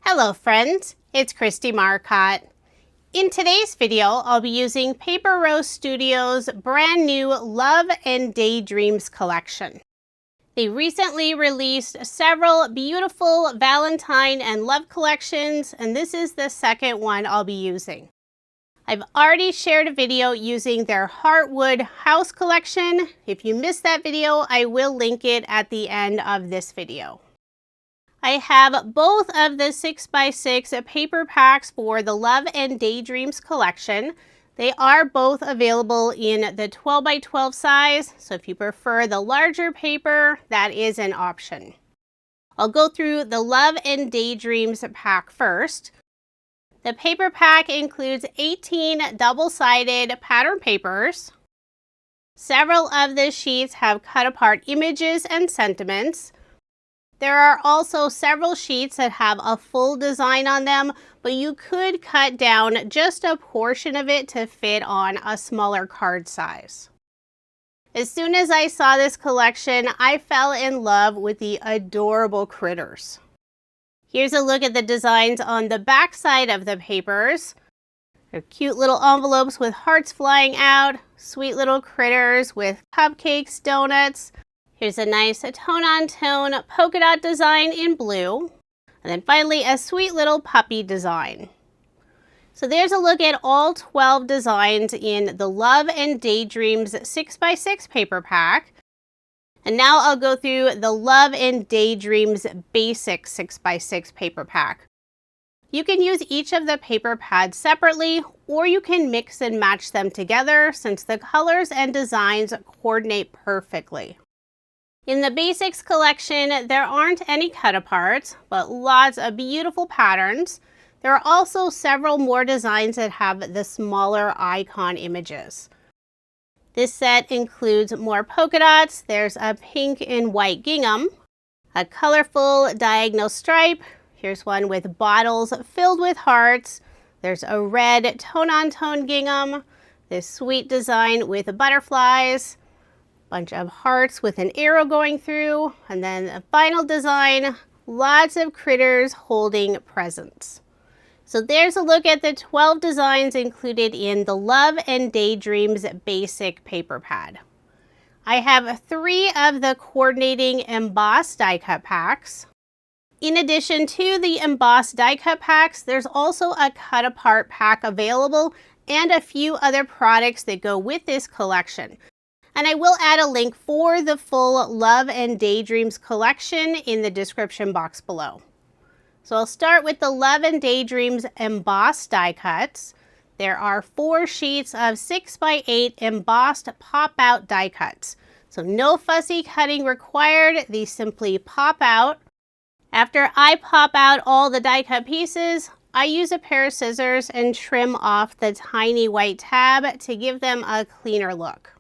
Hello friends, it's Kristie Marcotte. In today's video, I'll be using Paper Rose Studio's brand new Love and Daydreams collection. They recently released several beautiful Valentine and love collections, and this is the second one I'll be using. I've already shared a video using their Heartwood House collection. If you missed that video, I will link it at the end of this video. I have both of the 6x6 paper packs for the Love and Daydreams collection. They are both available in the 12x12 size, so if you prefer the larger paper, that is an option. I'll go through the Love and Daydreams pack first. The paper pack includes 18 double-sided pattern papers. Several of the sheets have cut-apart images and sentiments. There are also several sheets that have a full design on them, but you could cut down just a portion of it to fit on a smaller card size. As soon as I saw this collection, I fell in love with the adorable critters. Here's a look at the designs on the back side of the papers. They're cute little envelopes with hearts flying out, sweet little critters with cupcakes, donuts. Here's a nice tone-on-tone polka dot design in blue. And then finally a sweet little puppy design. So there's a look at all 12 designs in the Love and Daydreams 6x6 paper pack. And now I'll go through the Love and Daydreams basic 6x6 paper pack. You can use each of the paper pads separately, or you can mix and match them together since the colors and designs coordinate perfectly. In the Basics collection, there aren't any cut-aparts, but lots of beautiful patterns. There are also several more designs that have the smaller icon images. This set includes more polka dots. There's a pink and white gingham, a colorful diagonal stripe. Here's one with bottles filled with hearts. There's a red tone-on-tone gingham, this sweet design with butterflies, bunch of hearts with an arrow going through, and then a final design, lots of critters holding presents. So there's a look at the 12 designs included in the Love and Daydreams basic paper pad. I have 3 of the coordinating embossed die cut packs. In addition to the embossed die cut packs, there's also a cut apart pack available and a few other products that go with this collection. And I will add a link for the full Love and Daydreams collection in the description box below. So I'll start with the Love and Daydreams embossed die cuts. There are 4 sheets of 6x8 embossed pop-out die cuts. So no fussy cutting required. These simply pop out. After I pop out all the die cut pieces, I use a pair of scissors and trim off the tiny white tab to give them a cleaner look.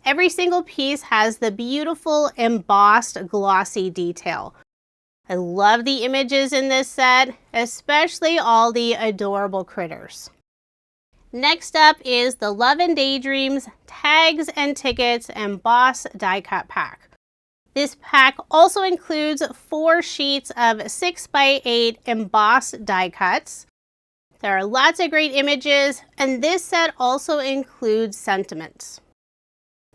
Every single piece has the beautiful embossed glossy detail. I love the images in this set, especially all the adorable critters. Next up is the Love and Daydreams Tags and Tickets Embossed Die Cut Pack. This pack also includes 4 sheets of 6x8 embossed die cuts. There are lots of great images, and this set also includes sentiments.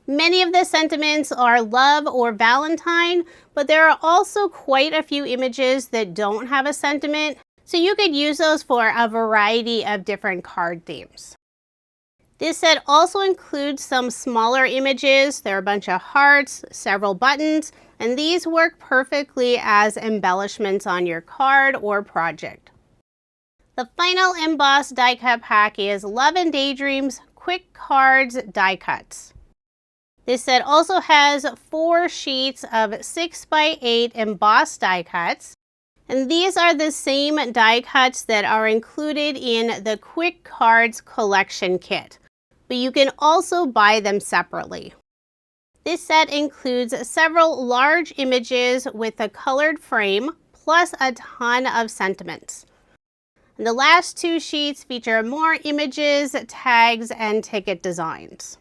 Many of the sentiments are love or Valentine, but there are also quite a few images that don't have a sentiment, so you could use those for a variety of different card themes. This set also includes some smaller images. There are a bunch of hearts, several buttons, and these work perfectly as embellishments on your card or project. The final embossed die cut pack is Love and Daydreams Quick Cards Die Cuts. This set also has 4 sheets of 6x8 embossed die cuts, and these are the same die cuts that are included in the Quick Cards collection kit, but you can also buy them separately. This set includes several large images with a colored frame, plus a ton of sentiments. And the last 2 sheets feature more images, tags, and ticket designs.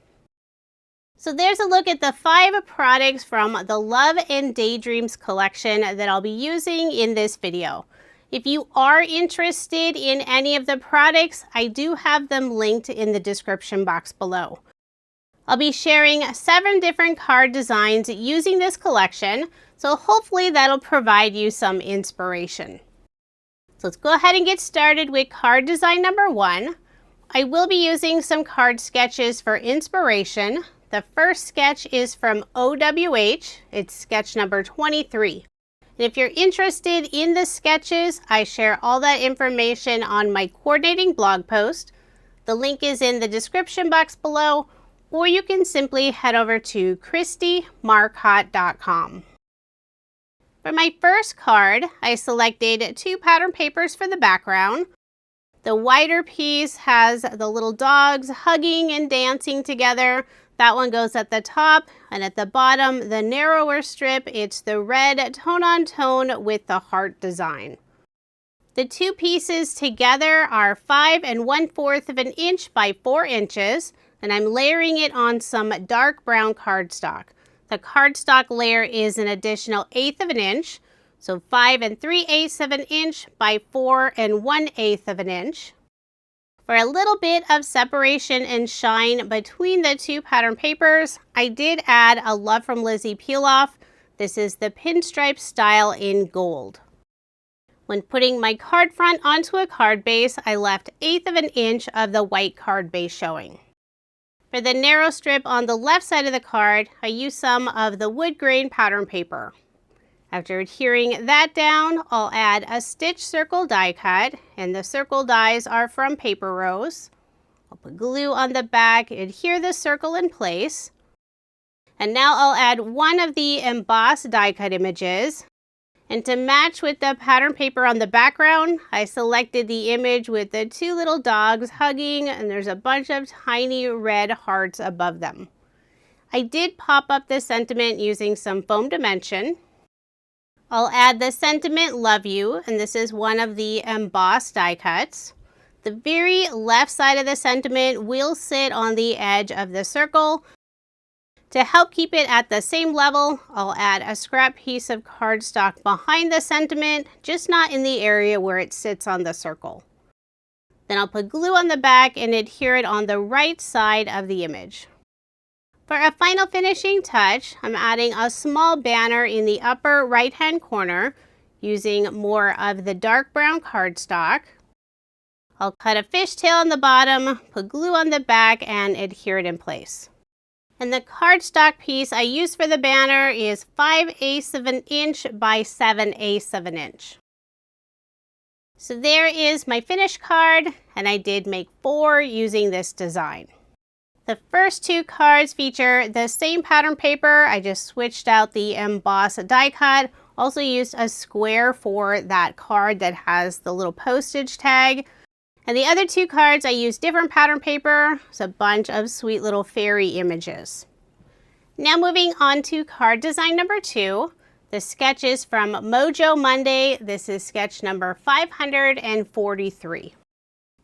So there's a look at the 5 products from the Love and Daydreams collection that I'll be using in this video. If you are interested in any of the products, I do have them linked in the description box below. I'll be sharing 7 different card designs using this collection, so hopefully that'll provide you some inspiration. So let's go ahead and get started with card design number 1. I will be using some card sketches for inspiration. The first sketch is from OWH. It's sketch number 23. And if you're interested in the sketches, I share all that information on my coordinating blog post. The link is in the description box below, or you can simply head over to KristieMarcotte.com. For my first card, I selected 2 pattern papers for the background. The wider piece has the little dogs hugging and dancing together. That one goes at the top, and at the bottom, the narrower strip, it's the red tone-on-tone with the heart design. The 2 pieces together are 5 1/4 of an inch by 4 inches, and I'm layering it on some dark brown cardstock. The cardstock layer is an additional 1/8 of an inch, so 5 3/8 of an inch by 4 1/8 of an inch. For a little bit of separation and shine between the 2 pattern papers, I did add a Love from Lizzie peel-off. This is the pinstripe style in gold. When putting my card front onto a card base, I left 1/8 of an inch of the white card base showing. For the narrow strip on the left side of the card, I used some of the wood grain pattern paper. After adhering that down, I'll add a stitch circle die cut, and the circle dies are from Paper Rose. I'll put glue on the back, adhere the circle in place. And now I'll add one of the embossed die cut images. And to match with the pattern paper on the background, I selected the image with the 2 little dogs hugging, and there's a bunch of tiny red hearts above them. I did pop up the sentiment using some foam dimension. I'll add the sentiment Love You, and this is one of the embossed die cuts. The very left side of the sentiment will sit on the edge of the circle. To help keep it at the same level, I'll add a scrap piece of cardstock behind the sentiment, just not in the area where it sits on the circle. Then I'll put glue on the back and adhere it on the right side of the image. For a final finishing touch, I'm adding a small banner in the upper right-hand corner using more of the dark brown cardstock. I'll cut a fishtail on the bottom, put glue on the back, and adhere it in place. And the cardstock piece I used for the banner is 5/8 of an inch by 7/8 of an inch. So there is my finished card, and I did make 4 using this design. The first 2 cards feature the same pattern paper. I just switched out the embossed die cut. Also used a square for that card that has the little postage tag. And the other 2 cards I used different pattern paper. It's a bunch of sweet little fairy images. Now moving on to card design number 2. The sketch is from Mojo Monday. This is sketch number 543.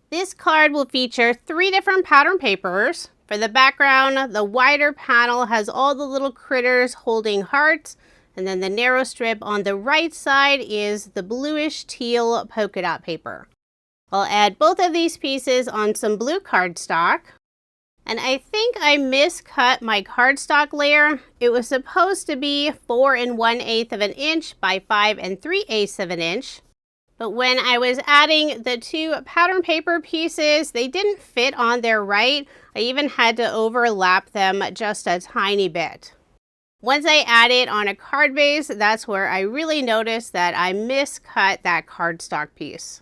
This card will feature 3 different pattern papers. For the background, the wider panel has all the little critters holding hearts, and then the narrow strip on the right side is the bluish teal polka dot paper. I'll add both of these pieces on some blue cardstock. And I think I miscut my cardstock layer. It was supposed to be 4 1/8 of an inch by 5 3/8 of an inch. But when I was adding the 2 pattern paper pieces, they didn't fit on there right. I even had to overlap them just a tiny bit. Once I add it on a card base, that's where I really noticed that I miscut that cardstock piece.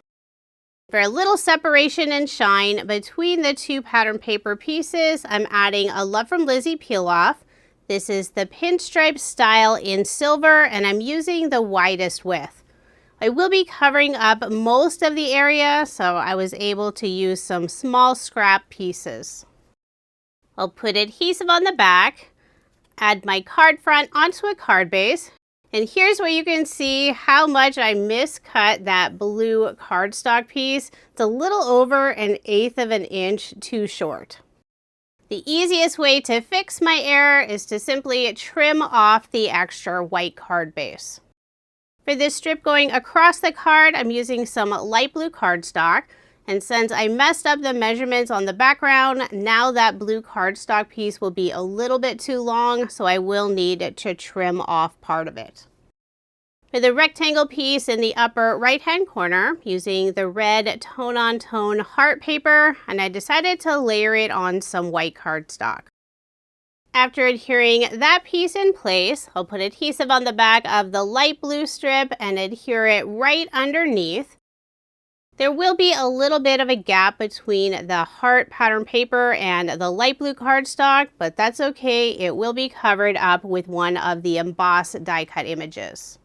For a little separation and shine between the 2 pattern paper pieces, I'm adding a Love from Lizzie peel-off. This is the pinstripe style in silver, and I'm using the widest width. I will be covering up most of the area, so I was able to use some small scrap pieces. I'll put adhesive on the back, add my card front onto a card base, and here's where you can see how much I miscut that blue cardstock piece. It's a little over 1/8 of an inch too short. The easiest way to fix my error is to simply trim off the extra white card base. For this strip going across the card, I'm using some light blue cardstock. And since I messed up the measurements on the background, now that blue cardstock piece will be a little bit too long, so I will need to trim off part of it. For the rectangle piece in the upper right-hand corner, using the red tone-on-tone heart paper, and I decided to layer it on some white cardstock. After adhering that piece in place, I'll put adhesive on the back of the light blue strip and adhere it right underneath. There will be a little bit of a gap between the heart pattern paper and the light blue cardstock, but that's okay. It will be covered up with one of the embossed die cut images.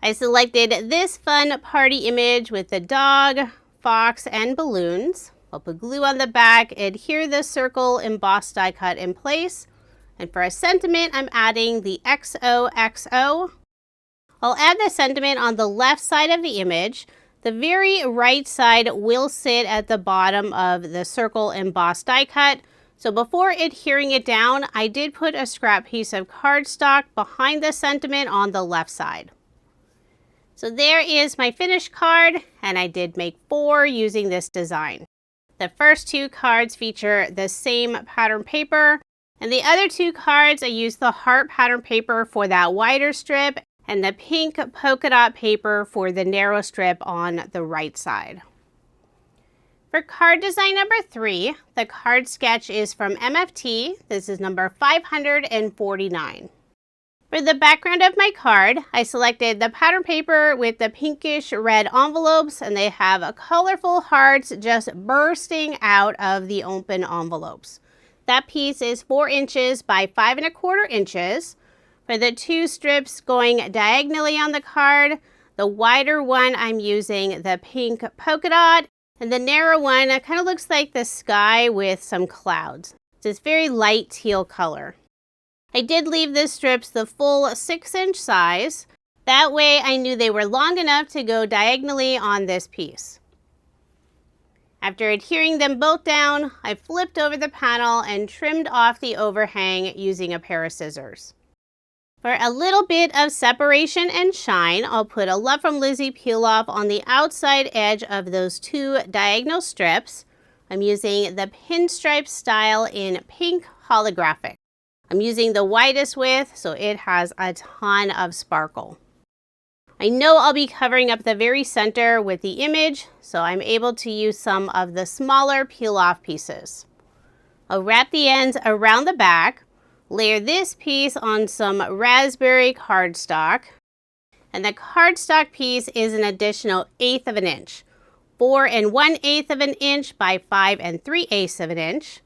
I selected this fun party image with the dog, fox, and balloons. I'll put glue on the back, adhere the circle embossed die cut in place. And for a sentiment, I'm adding the XOXO. I'll add the sentiment on the left side of the image. The very right side will sit at the bottom of the circle embossed die cut. So before adhering it down, I did put a scrap piece of cardstock behind the sentiment on the left side. So there is my finished card, and I did make 4 using this design. The first 2 cards feature the same pattern paper, and the other 2 cards I used the heart pattern paper for that wider strip and the pink polka dot paper for the narrow strip on the right side. For card design number 3, the card sketch is from MFT. This is number 549. For the background of my card, I selected the pattern paper with the pinkish red envelopes, and they have colorful hearts just bursting out of the open envelopes. That piece is 4 inches by 5¼ inches. For the 2 strips going diagonally on the card, the wider one I'm using the pink polka dot, and the narrow one kind of looks like the sky with some clouds. It's this very light teal color. I did leave the strips the full 6-inch size. That way I knew they were long enough to go diagonally on this piece. After adhering them both down, I flipped over the panel and trimmed off the overhang using a pair of scissors. For a little bit of separation and shine, I'll put a Love from Lizzie peel off on the outside edge of those 2 diagonal strips. I'm using the pinstripe style in pink holographic. I'm using the widest width, so it has a ton of sparkle. I know I'll be covering up the very center with the image, so I'm able to use some of the smaller peel-off pieces. I'll wrap the ends around the back, layer this piece on some raspberry cardstock, and the cardstock piece is an additional 1/8 of an inch, 4 1/8 of an inch by 5 3/8 of an inch.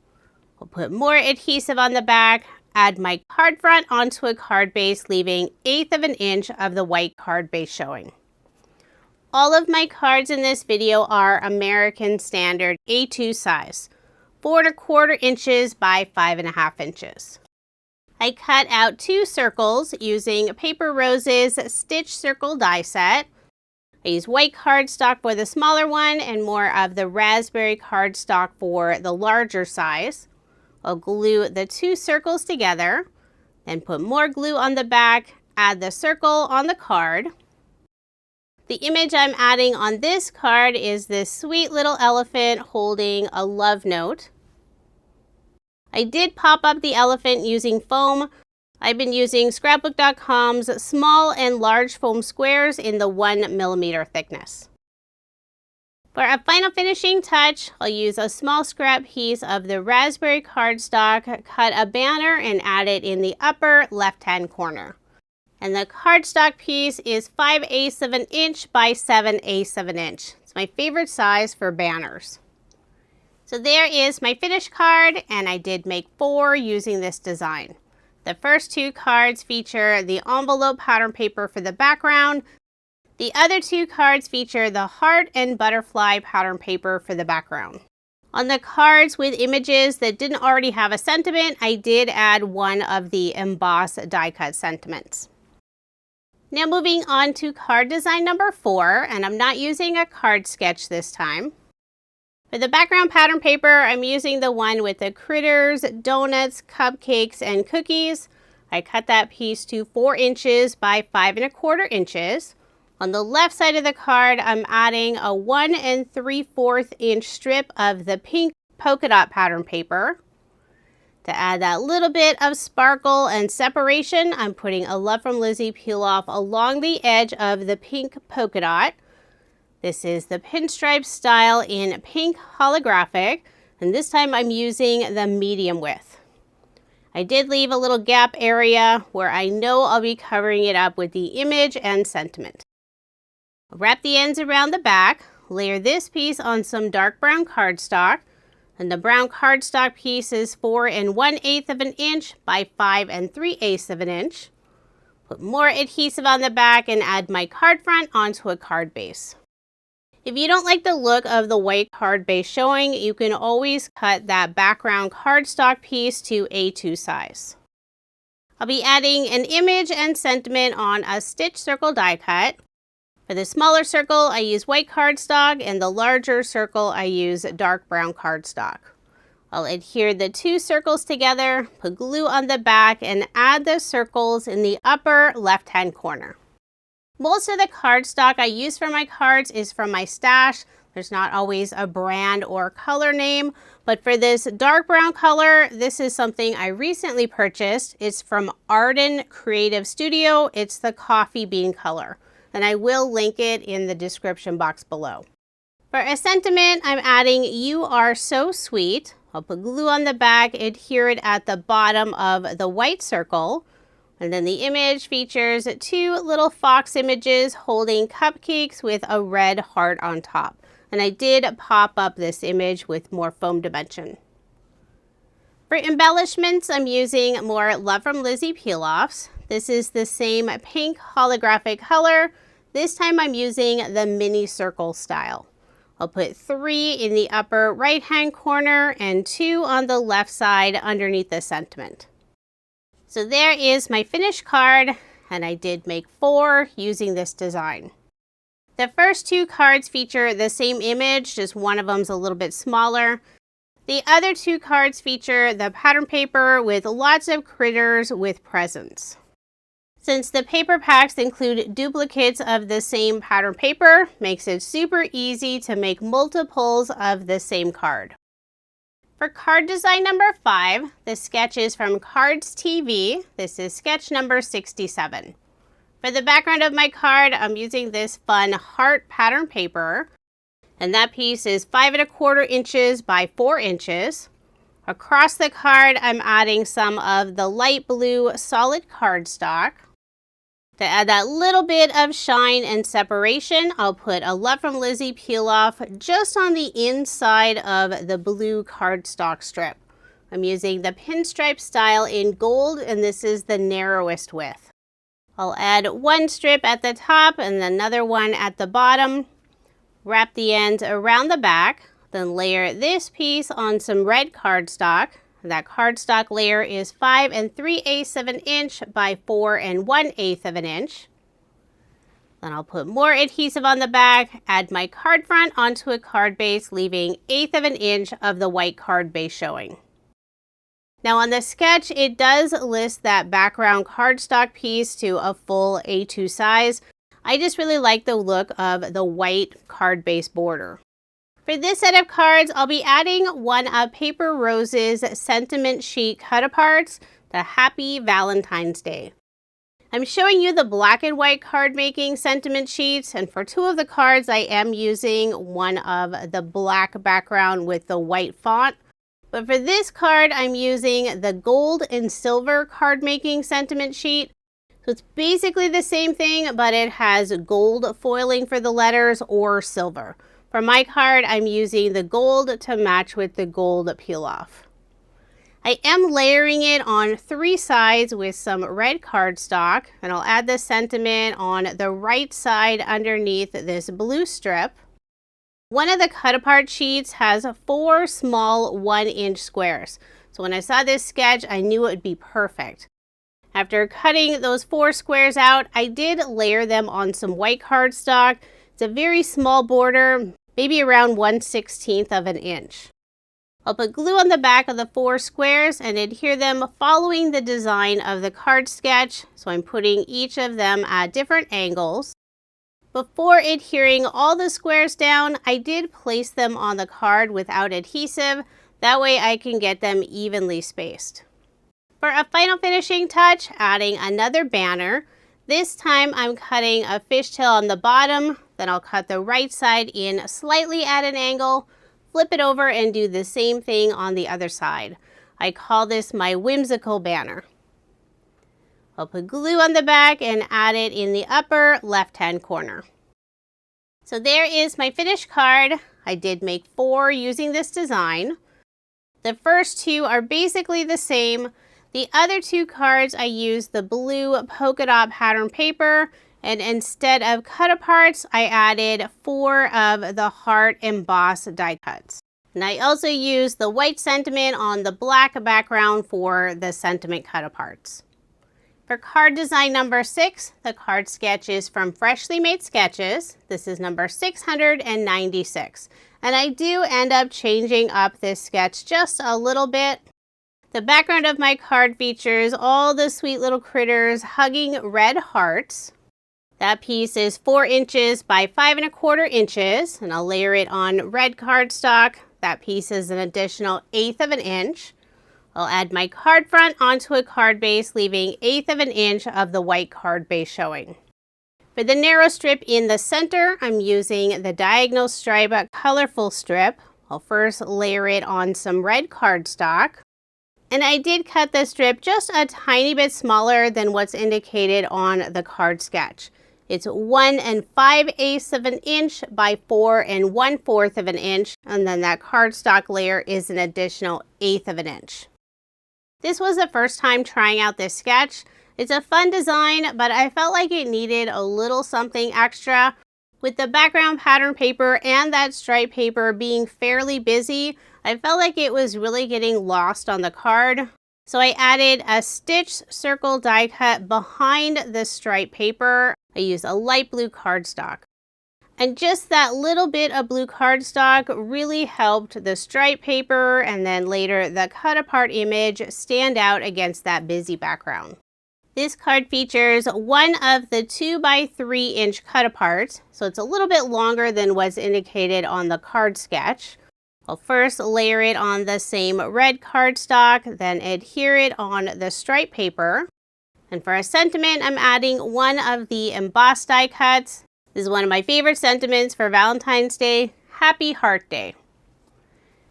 We'll put more adhesive on the back, add my card front onto a card base, leaving 1/8 of an inch of the white card base showing. All of my cards in this video are American Standard A2 size, 4 1/4 inches by 5½ inches. I cut out 2 circles using Paper Rose's Stitch Circle die set. I used white cardstock for the smaller one and more of the raspberry cardstock for the larger size. I'll glue the 2 circles together, then put more glue on the back, add the circle on the card. The image I'm adding on this card is this sweet little elephant holding a love note. I did pop up the elephant using foam. I've been using scrapbook.com's small and large foam squares in the 1 millimeter thickness. For a final finishing touch, I'll use a small scrap piece of the raspberry cardstock, cut a banner, and add it in the upper left-hand corner. And the cardstock piece is 5/8 of an inch by 7/8 of an inch. It's my favorite size for banners. So there is my finished card, and I did make 4 using this design. The first 2 cards feature the envelope pattern paper for the background. The other 2 cards feature the heart and butterfly pattern paper for the background. On the cards with images that didn't already have a sentiment, I did add one of the embossed die cut sentiments. Now moving on to card design number 4, and I'm not using a card sketch this time. For the background pattern paper, I'm using the one with the critters, donuts, cupcakes, and cookies. I cut that piece to 4 inches by 5 1/4 inches. On the left side of the card, I'm adding a 1 3/4 inch strip of the pink polka dot pattern paper. To add that little bit of sparkle and separation, I'm putting a Love from Lizzie peel off along the edge of the pink polka dot. This is the pinstripe style in pink holographic, and this time I'm using the medium width. I did leave a little gap area where I know I'll be covering it up with the image and sentiment. Wrap the ends around the back, layer this piece on some dark brown cardstock, and the brown cardstock piece is 4 1/8 of an inch by 5 3/8 of an inch. Put more adhesive on the back and add my card front onto a card base. If you don't like the look of the white card base showing, you can always cut that background cardstock piece to A2 size. I'll be adding an image and sentiment on a stitch circle die cut. For the smaller circle, I use white cardstock, and the larger circle, I use dark brown cardstock. I'll adhere the two circles together, put glue on the back, and add the circles in the upper left-hand corner. Most of the cardstock I use for my cards is from my stash. There's not always a brand or color name, but for this dark brown color, this is something I recently purchased. It's from Arden Creative Studio. It's the coffee bean color, and I will link it in the description box below. For a sentiment, I'm adding "You Are So Sweet." I'll put glue on the back, adhere it at the bottom of the white circle, and then the image features two little fox images holding cupcakes with a red heart on top. And I did pop up this image with more foam dimension. For embellishments, I'm using more Love from Lizzie peel-offs. This is the same pink holographic color. This time I'm using the mini circle style. I'll put 3 in the upper right-hand corner and 2 on the left side underneath the sentiment. So there is my finished card, and I did make 4 using this design. The first 2 cards feature the same image, just one of them's a little bit smaller. The other 2 cards feature the pattern paper with lots of critters with presents. Since the paper packs include duplicates of the same pattern paper, makes it super easy to make multiples of the same card. For card design number 5, the sketch is from Cards TV. This is sketch number 67. For the background of my card, I'm using this fun heart pattern paper, and that piece is 5 1/4 inches by 4 inches. Across the card, I'm adding some of the light blue solid cardstock. To add that little bit of shine and separation, I'll put a Love from Lizzie peel off just on the inside of the blue cardstock strip. I'm using the pinstripe style in gold, and this is the narrowest width. I'll add 1 strip at the top and another one at the bottom. Wrap the ends around the back, then layer this piece on some red cardstock. That cardstock layer is 5 3/8 of an inch by 4 1/8 of an inch. Then I'll put more adhesive on the back, add my card front onto a card base, leaving 1/8 of an inch of the white card base showing. Now on the sketch, it does list that background cardstock piece to a full A2 size. I just really like the look of the white card base border. For this set of cards, I'll be adding one of Paper Rose's sentiment sheet cut-aparts, the Happy Valentine's Day. I'm showing you the black and white card making sentiment sheets, and for 2 of the cards, I am using one of the black background with the white font. But for this card, I'm using the gold and silver card making sentiment sheet. So it's basically the same thing, but it has gold foiling for the letters or silver. For my card, I'm using the gold to match with the gold peel off. I am layering it on 3 sides with some red cardstock, and I'll add the sentiment on the right side underneath this blue strip. One of the cut apart sheets has 4 small 1-inch squares. So when I saw this sketch, I knew it would be perfect. After cutting those 4 squares out, I did layer them on some white cardstock. It's a very small border, maybe around 1/16 of an inch. I'll put glue on the back of the 4 squares and adhere them following the design of the card sketch. So I'm putting each of them at different angles. Before adhering all the squares down, I did place them on the card without adhesive. That way I can get them evenly spaced. For a final finishing touch, adding another banner. This time I'm cutting a fishtail on the bottom, then I'll cut the right side in slightly at an angle, flip it over and do the same thing on the other side. I call this my whimsical banner. I'll put glue on the back and add it in the upper left-hand corner. So there is my finished card. I did make 4 using this design. The first 2 are basically the same. The other 2 cards I used the blue polka dot pattern paper, and instead of cut-aparts, I added 4 of the heart embossed die cuts. And I also used the white sentiment on the black background for the sentiment cut-aparts. For card design number 6, the card sketch is from Freshly Made Sketches. This is number 696. And I do end up changing up this sketch just a little bit. The background of my card features all the sweet little critters hugging red hearts. That piece is 4 inches by 5 1/4 inches, and I'll layer it on red cardstock. That piece is an additional 1/8 of an inch. I'll add my card front onto a card base, leaving 1/8 of an inch of the white card base showing. For the narrow strip in the center, I'm using the diagonal stripe colorful strip. I'll first layer it on some red cardstock. And I did cut the strip just a tiny bit smaller than what's indicated on the card sketch. It's 1 5/8 of an inch by 4 1/4 of an inch, and then that cardstock layer is an additional 1/8 of an inch. This was the first time trying out this sketch. It's a fun design, but I felt like it needed a little something extra. With the background pattern paper and that stripe paper being fairly busy, I felt like it was really getting lost on the card. So I added a stitch circle die cut behind the stripe paper. I used a light blue cardstock. And just that little bit of blue cardstock really helped the stripe paper and then later the cut apart image stand out against that busy background. This card features one of the 2 by 3 inch cut aparts, so it's a little bit longer than what's indicated on the card sketch. I'll first layer it on the same red cardstock, then adhere it on the stripe paper. And for a sentiment, I'm adding one of the embossed die cuts. This is one of my favorite sentiments for Valentine's Day. Happy Heart Day.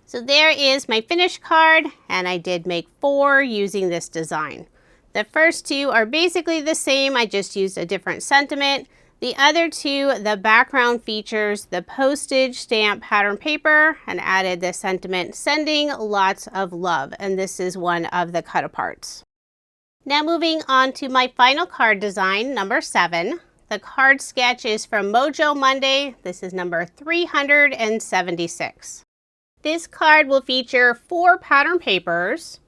So there is my finished card, and I did make 4 using this design. The first 2 are basically the same, I just used a different sentiment. The other 2, the background features the postage stamp pattern paper and added the sentiment sending lots of love, and this is one of the cut aparts. Now moving on to my final card design, number 7. The card sketch is from Mojo Monday. This is number 376. This card will feature 4 pattern papers.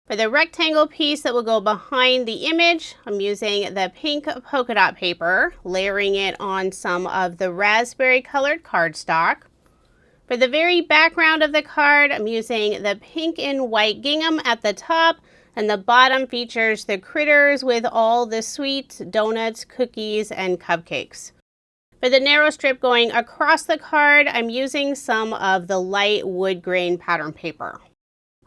For the rectangle piece that will go behind the image, I'm using the pink polka dot paper, layering it on some of the raspberry colored cardstock. For the very background of the card, I'm using the pink and white gingham at the top, and the bottom features the critters with all the sweets, donuts, cookies, and cupcakes. For the narrow strip going across the card, I'm using some of the light wood grain pattern paper.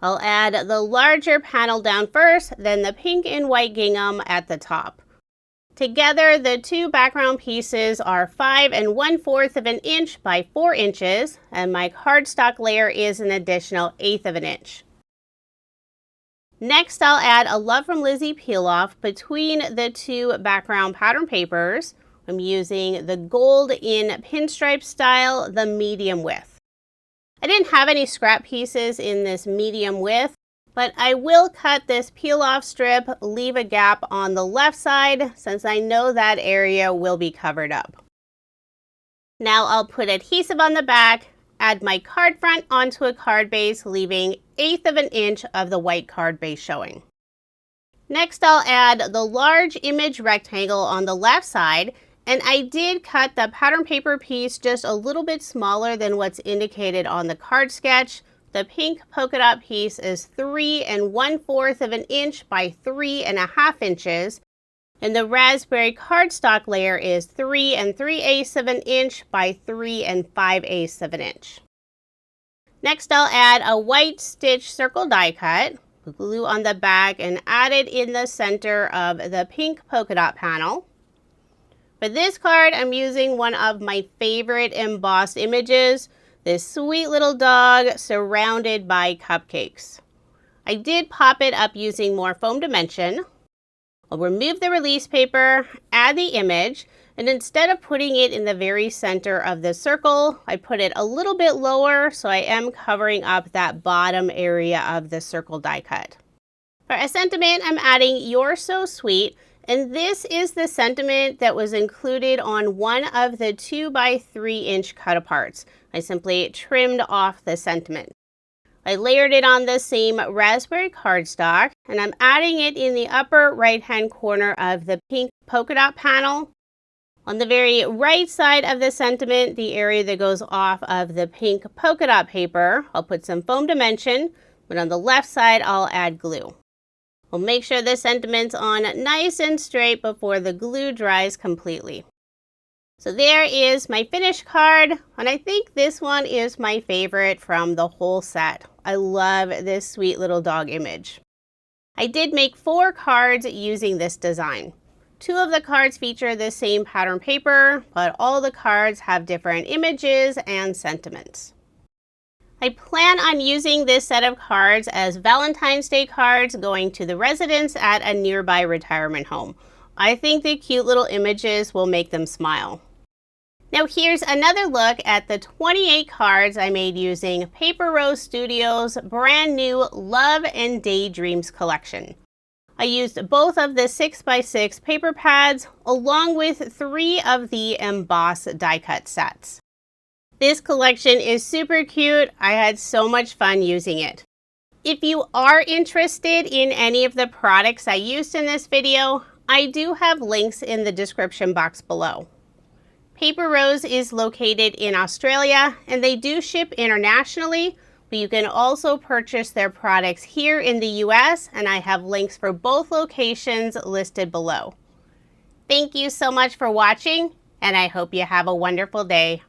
I'll add the larger panel down first, then the pink and white gingham at the top. Together, the 2 background pieces are 5 1/4 of an inch by 4 inches, and my cardstock layer is an additional 1/8 of an inch. Next, I'll add a Love from Lizzie peel off between the 2 background pattern papers. I'm using the gold in pinstripe style, the medium width. I didn't have any scrap pieces in this medium width, but I will cut this peel off strip, leave a gap on the left side since I know that area will be covered up. Now I'll put adhesive on the back, add my card front onto a card base, leaving 1/8 of an inch of the white card base showing. Next, I'll add the large image rectangle on the left side, and I did cut the pattern paper piece just a little bit smaller than what's indicated on the card sketch. The pink polka dot piece is 3 1/4 of an inch by 3 1/2 inches, And the raspberry cardstock layer is 3 3/8 of an inch by 3 5/8 of an inch. Next, I'll add a white stitch circle die cut, glue on the back and add it in the center of the pink polka dot panel. For this card, I'm using one of my favorite embossed images, this sweet little dog surrounded by cupcakes. I did pop it up using more foam dimension. I'll remove the release paper, add the image, and instead of putting it in the very center of the circle, I put it a little bit lower so I am covering up that bottom area of the circle die cut. For a sentiment, I'm adding "You're So Sweet," and this is the sentiment that was included on one of the 2 by 3 inch cut-aparts. I simply trimmed off the sentiment. I layered it on the same raspberry cardstock, and I'm adding it in the upper right-hand corner of the pink polka dot panel. On the very right side of the sentiment, the area that goes off of the pink polka dot paper, I'll put some foam dimension, but on the left side, I'll add glue. We'll make sure the sentiment's on nice and straight before the glue dries completely. So there is my finished card, and I think this one is my favorite from the whole set. I love this sweet little dog image. I did make 4 cards using this design. 2 of the cards feature the same pattern paper, but all the cards have different images and sentiments. I plan on using this set of cards as Valentine's Day cards going to the residents at a nearby retirement home. I think the cute little images will make them smile. Now here's another look at the 28 cards I made using Paper Rose Studios' brand new Love and Daydreams collection. I used both of the 6x6 paper pads along with 3 of the embossed die cut sets. This collection is super cute. I had so much fun using it. If you are interested in any of the products I used in this video, I do have links in the description box below. Paper Rose is located in Australia, and they do ship internationally, but you can also purchase their products here in the US, and I have links for both locations listed below. Thank you so much for watching, and I hope you have a wonderful day.